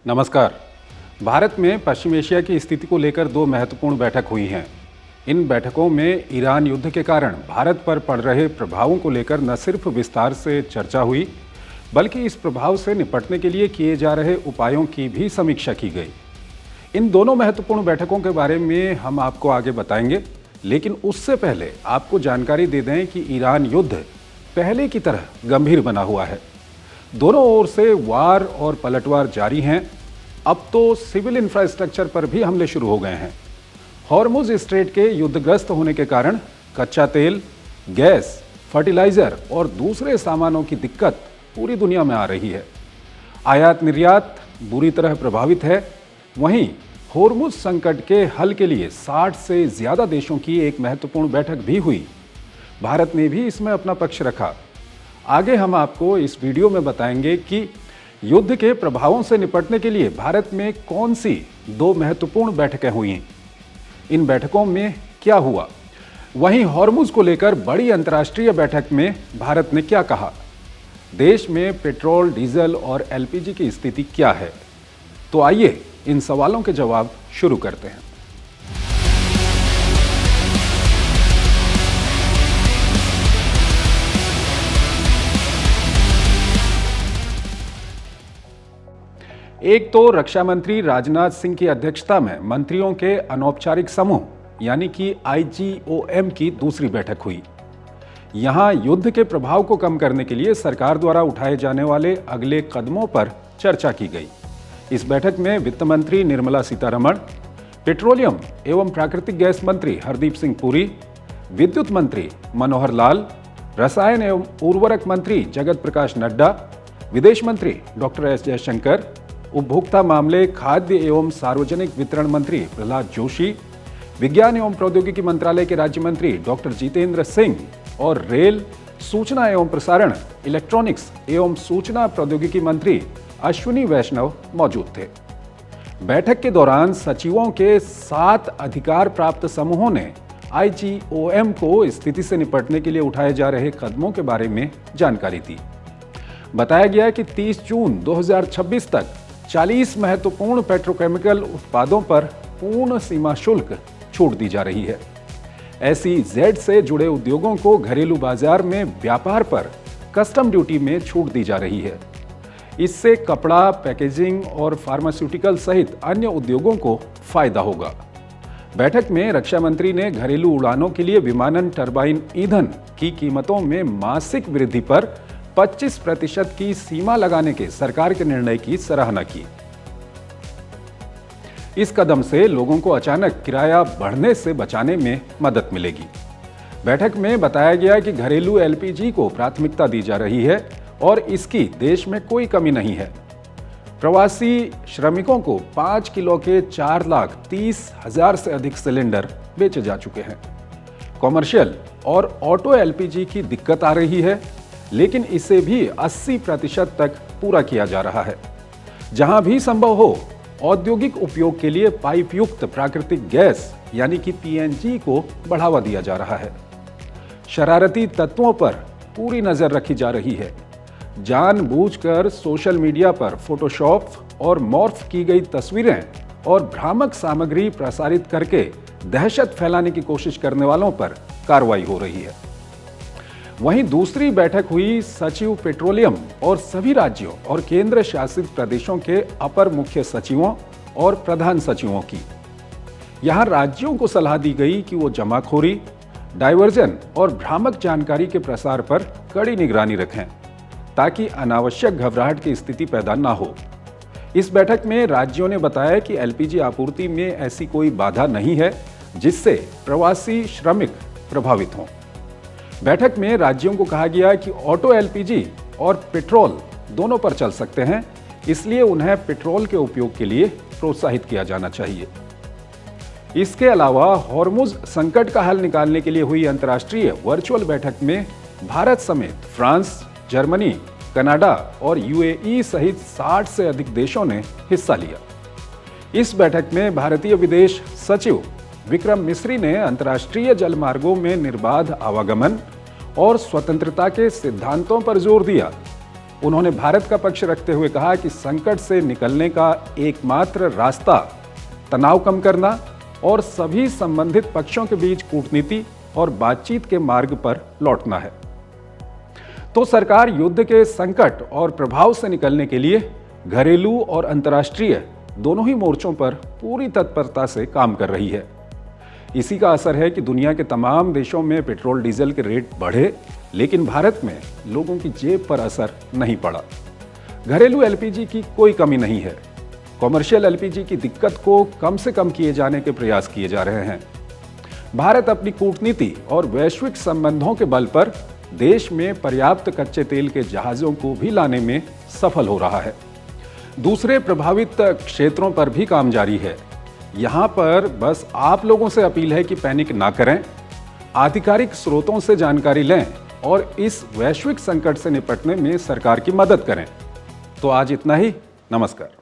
नमस्कार। भारत में पश्चिम एशिया की स्थिति को लेकर दो महत्वपूर्ण बैठक हुई हैं। इन बैठकों में ईरान युद्ध के कारण भारत पर पड़ रहे प्रभावों को लेकर न सिर्फ विस्तार से चर्चा हुई, बल्कि इस प्रभाव से निपटने के लिए किए जा रहे उपायों की भी समीक्षा की गई। इन दोनों महत्वपूर्ण बैठकों के बारे में हम आपको आगे बताएंगे, लेकिन उससे पहले आपको जानकारी दे दें कि ईरान युद्ध पहले की तरह गंभीर बना हुआ है। दोनों ओर से वार और पलटवार जारी हैं। अब तो सिविल इंफ्रास्ट्रक्चर पर भी हमले शुरू हो गए हैं। हॉर्मुज स्ट्रेट के युद्धग्रस्त होने के कारण कच्चा तेल, गैस, फर्टिलाइजर और दूसरे सामानों की दिक्कत पूरी दुनिया में आ रही है। आयात निर्यात बुरी तरह प्रभावित है। वहीं हॉर्मुज संकट के हल के लिए 60 से ज्यादा देशों की एक महत्वपूर्ण बैठक भी हुई। भारत ने भी इसमें अपना पक्ष रखा। आगे हम आपको इस वीडियो में बताएंगे कि युद्ध के प्रभावों से निपटने के लिए भारत में कौन सी दो महत्वपूर्ण बैठकें हुई। इन बैठकों में क्या हुआ, वहीं हॉर्मुज को लेकर बड़ी अंतर्राष्ट्रीय बैठक में भारत ने क्या कहा, देश में पेट्रोल, डीजल और एलपीजी की स्थिति क्या है। तो आइए इन सवालों के जवाब शुरू करते हैं। एक तो रक्षा मंत्री राजनाथ सिंह की अध्यक्षता में मंत्रियों के अनौपचारिक समूह यानी कि आईजीओएम की दूसरी बैठक हुई। यहां युद्ध के प्रभाव को कम करने के लिए सरकार द्वारा उठाए जाने वाले अगले कदमों पर चर्चा की गई। इस बैठक में वित्त मंत्री निर्मला सीतारमण, पेट्रोलियम एवं प्राकृतिक गैस मंत्री हरदीप सिंह पुरी, विद्युत मंत्री मनोहर लाल, रसायन एवं उर्वरक मंत्री जगत प्रकाश नड्डा, विदेश मंत्री डॉक्टर एस जयशंकर, उपभोक्ता मामले, खाद्य एवं सार्वजनिक वितरण मंत्री प्रहलाद जोशी, विज्ञान एवं प्रौद्योगिकी मंत्रालय के राज्य मंत्री डॉक्टर जितेंद्र सिंह और रेल, सूचना एवं प्रसारण, इलेक्ट्रॉनिक्स एवं सूचना प्रौद्योगिकी मंत्री अश्विनी वैष्णव मौजूद थे। बैठक के दौरान सचिवों के 7 अधिकार प्राप्त समूहों ने आईजीओएम को स्थिति से निपटने के लिए उठाए जा रहे कदमों के बारे में जानकारी दी। बताया गया कि 30 जून 2026 तक 40 महत्वपूर्ण पेट्रोकेमिकल उत्पादों पर पूर्ण सीमा शुल्क छूट दी जा रही है। SEZ से जुड़े उद्योगों को घरेलू बाजार में व्यापार पर कस्टम ड्यूटी में छूट दी जा रही है। इससे कपड़ा, पैकेजिंग और फार्मास्यूटिकल सहित अन्य उद्योगों को फायदा होगा। बैठक में रक्षा मंत्री ने घरेलू उड़ानों के लिए विमानन टरबाइन ईंधन की कीमतों में मासिक वृद्धि पर 25% की सीमा लगाने के सरकार के निर्णय की सराहना की। इस कदम से लोगों को अचानक किराया बढ़ने से बचाने में मदद मिलेगी। बैठक में बताया गया कि घरेलू एलपीजी को प्राथमिकता दी जा रही है और इसकी देश में कोई कमी नहीं है। प्रवासी श्रमिकों को 5 किलो के 4,30,000 से अधिक सिलेंडर बेचे जा चुके हैं। कॉमर्शियल और ऑटो एलपीजी की दिक्कत आ रही है, लेकिन इसे भी 80% तक पूरा किया जा रहा है। जहां भी संभव हो, औद्योगिक उपयोग के लिए पाइप युक्त प्राकृतिक गैस यानी कि पीएनजी को बढ़ावा दिया जा रहा है। शरारती तत्वों पर पूरी नजर रखी जा रही है। जानबूझकर सोशल मीडिया पर फोटोशॉप और मॉर्फ की गई तस्वीरें और भ्रामक सामग्री प्रसारित करके दहशत फैलाने की कोशिश करने वालों पर कार्रवाई हो रही है। वहीं दूसरी बैठक हुई सचिव पेट्रोलियम और सभी राज्यों और केंद्र शासित प्रदेशों के अपर मुख्य सचिवों और प्रधान सचिवों की। यहां राज्यों को सलाह दी गई कि वो जमाखोरी, डायवर्जन और भ्रामक जानकारी के प्रसार पर कड़ी निगरानी रखें, ताकि अनावश्यक घबराहट की स्थिति पैदा ना हो। इस बैठक में राज्यों ने बताया कि एलपीजी आपूर्ति में ऐसी कोई बाधा नहीं है जिससे प्रवासी श्रमिक प्रभावित हों। बैठक में राज्यों को कहा गया कि ऑटो एलपीजी और पेट्रोल दोनों पर चल सकते हैं, इसलिए उन्हें पेट्रोल के उपयोग के लिए प्रोत्साहित किया जाना चाहिए। इसके अलावा हॉर्मुज संकट का हल निकालने के लिए हुई अंतर्राष्ट्रीय वर्चुअल बैठक में भारत समेत फ्रांस, जर्मनी, कनाडा और यूएई सहित 60 से अधिक देशों ने हिस्सा लिया। इस बैठक में भारतीय विदेश सचिव विक्रम मिस्री ने अंतर्राष्ट्रीय जलमार्गों में निर्बाध आवागमन और स्वतंत्रता के सिद्धांतों पर जोर दिया। उन्होंने भारत का पक्ष रखते हुए कहा कि संकट से निकलने का एकमात्र रास्ता तनाव कम करना और सभी संबंधित पक्षों के बीच कूटनीति और बातचीत के मार्ग पर लौटना है। तो सरकार युद्ध के संकट और प्रभाव से निकलने के लिए घरेलू और अंतर्राष्ट्रीय दोनों ही मोर्चों पर पूरी तत्परता से काम कर रही है। इसी का असर है कि दुनिया के तमाम देशों में पेट्रोल डीजल के रेट बढ़े, लेकिन भारत में लोगों की जेब पर असर नहीं पड़ा। घरेलू एलपीजी की कोई कमी नहीं है। कॉमर्शियल एलपीजी की दिक्कत को कम से कम किए जाने के प्रयास किए जा रहे हैं। भारत अपनी कूटनीति और वैश्विक संबंधों के बल पर देश में पर्याप्त कच्चे तेल के जहाजों को भी लाने में सफल हो रहा है। दूसरे प्रभावित क्षेत्रों पर भी काम जारी है। यहाँ पर बस आप लोगों से अपील है कि पैनिक ना करें, आधिकारिक स्रोतों से जानकारी लें और इस वैश्विक संकट से निपटने में सरकार की मदद करें। तो आज इतना ही। नमस्कार।